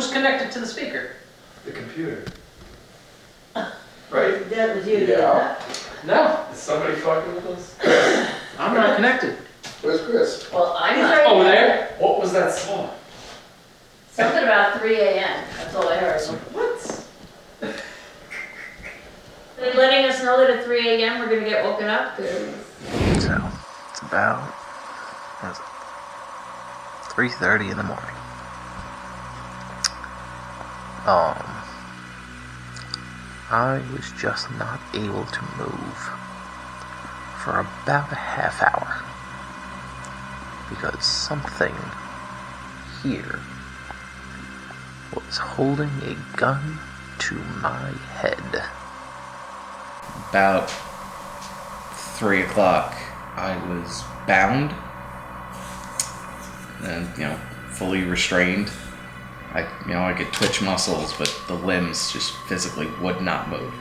Who's connected to the speaker? The computer. Right? That was you. Yeah. No, Is somebody fucking with us? I'm not connected. Where's Chris? Well, I'm He's not. right Over there? What was that song? Something about 3 a.m. That's all I heard. What? They're letting us know that at 3 a.m. we're gonna get woken up. So, it's about 3:30 in the morning. I was just not able to move for about a half hour because something here was holding a gun to my head. About 3 o'clock, I was bound and, fully restrained. I could twitch muscles, but the limbs just physically would not move.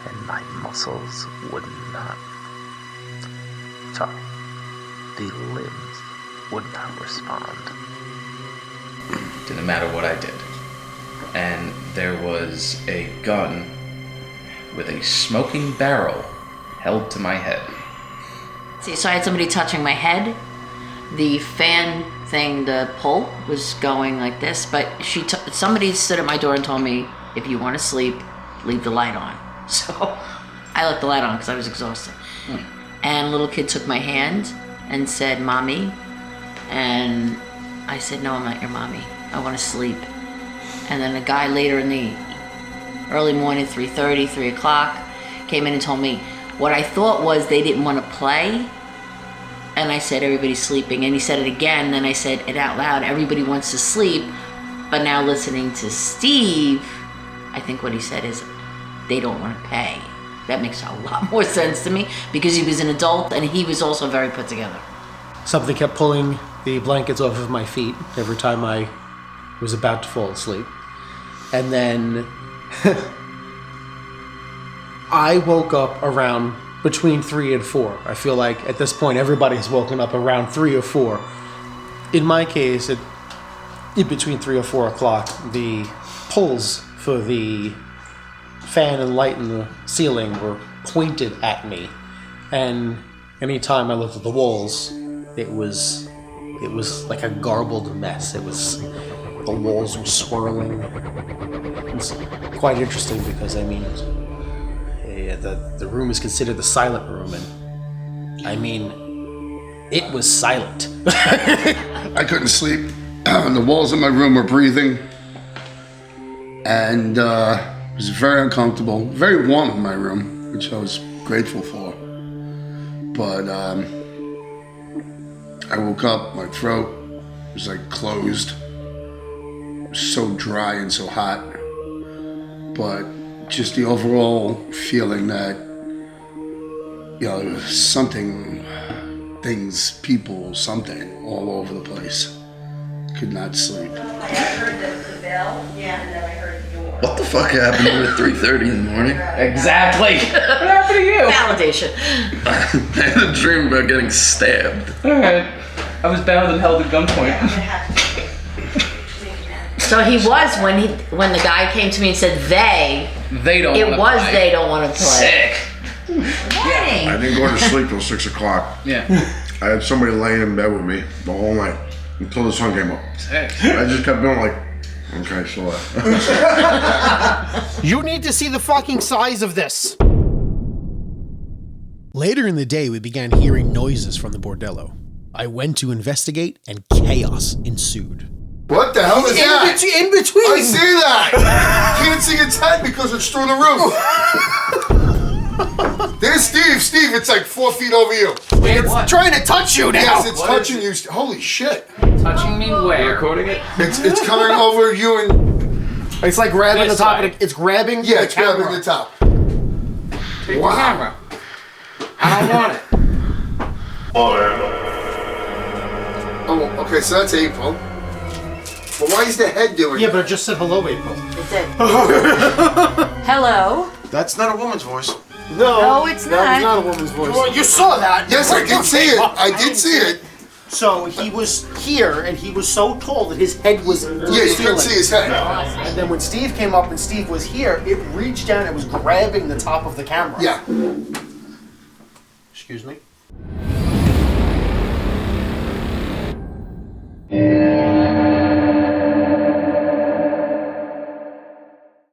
And my muscles would not. Sorry. The limbs would not respond. Didn't matter what I did. And there was a gun with a smoking barrel held to my head. See, so I had somebody touching my head. The fan thing, the pull, was going like this, but somebody stood at my door and told me, if you want to sleep, leave the light on. So I left the light on because I was exhausted. And a little kid took my hand and said, "Mommy." And I said, "No, I'm not your mommy. I want to sleep." And then a guy later in the early morning, 3:30, 3 o'clock, came in and told me what I thought was they didn't want to play. And I said, "Everybody's sleeping." And he said it again. Then I said it out loud, "Everybody wants to sleep." But now listening to Steve, I think what he said is they don't want to pay. That makes a lot more sense to me because he was an adult and he was also very put together. Something kept pulling the blankets off of my feet every time I was about to fall asleep. And then I woke up around between 3 and 4. I feel like at this point everybody's woken up around 3 or 4. In my case, in between 3 or 4 o'clock, the pulls for the fan and light in the ceiling were pointed at me. And anytime I looked at the walls, it was like a garbled mess. The walls were swirling. It's quite interesting because, the room is considered the silent room, and it was silent. I couldn't sleep. The walls in my room were breathing, and it was very uncomfortable. Very warm in my room, which I was grateful for. But I woke up, my throat was like closed. It was so dry and so hot. But just the overall feeling that, there was something, things, people, something all over the place. Could not sleep. I heard the bell, and then I heard the door. What the fuck happened at 3:30 in the morning? Exactly. What happened to you? Validation. I had a dream about getting stabbed. Alright. I was bound and held at gunpoint. So he was when the guy came to me and said they They don't want to play. They don't want to play. Sick. Morning. I didn't go to sleep till 6 o'clock. Yeah. I had somebody laying in bed with me the whole night until the sun came up. Sick. I just kept being like, okay, so what? You need to see the fucking size of this! Later in the day, we began hearing noises from the bordello. I went to investigate, and chaos ensued. What the hell is that? In between! I see that! Can't see its head because it's through the roof. There's Steve. Steve, it's like 4 feet over you. It's trying to touch you now! Yes, it's touching you. Holy shit. Touching me where? Recording it? It's coming over you and... It's like grabbing This the top side. of it. It's grabbing Yeah, the it's grabbing camera. the top. Take Wow. the camera. I don't want it. Oh, okay, so that's April. But why is the head doing Yeah, but it just said hello, April. It said, hello. That's not a woman's voice. No, No, it's that was not. not a woman's voice. Well, you saw that. Yes, I did see it. I did see it. So he was here, and he was so tall that his head was through the Yeah, you ceiling. couldn't see his head. And then when Steve came up and Steve was here, it reached down and was grabbing the top of the camera. Yeah. Excuse me.